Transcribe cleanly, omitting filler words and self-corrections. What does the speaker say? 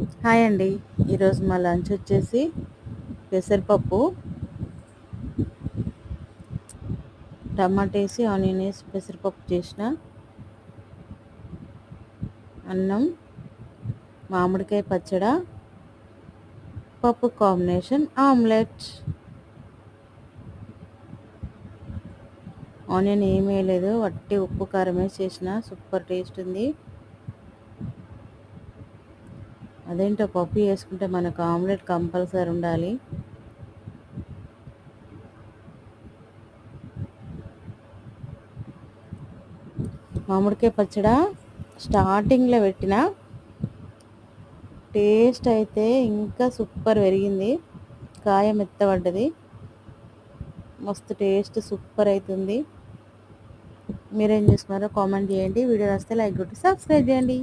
Hi అండి. ఈరోజు మా లంచ్ వచ్చేసి పెసరపప్పు, టమాటా వేసి ఆనియన్ వేసి పెసరపప్పు చేసిన, అన్నం, మామిడికాయ పచ్చడ, పప్పు కాంబినేషన్ ఆమ్లెట్. ఆనియన్ ఏమీ వేయలేదు, వట్టి ఉప్పు కారం వేసి చేసిన. సూపర్ టేస్ట్ ఉంది. అదేంటో పప్పు వేసుకుంటే మనకు ఆమ్లెట్ కంపల్సరీ ఉండాలి. మామిడికాయ పచ్చడ స్టార్టింగ్లో పెట్టిన, టేస్ట్ అయితే ఇంకా సూపర్ పెరిగింది. కాయ మెత్తబడ్డది, మస్తు టేస్ట్ సూపర్ అవుతుంది. మీరేం చేస్తున్నారో కామెంట్ చేయండి. వీడియో వస్తే లైక్ కొట్టి సబ్స్క్రైబ్ చేయండి.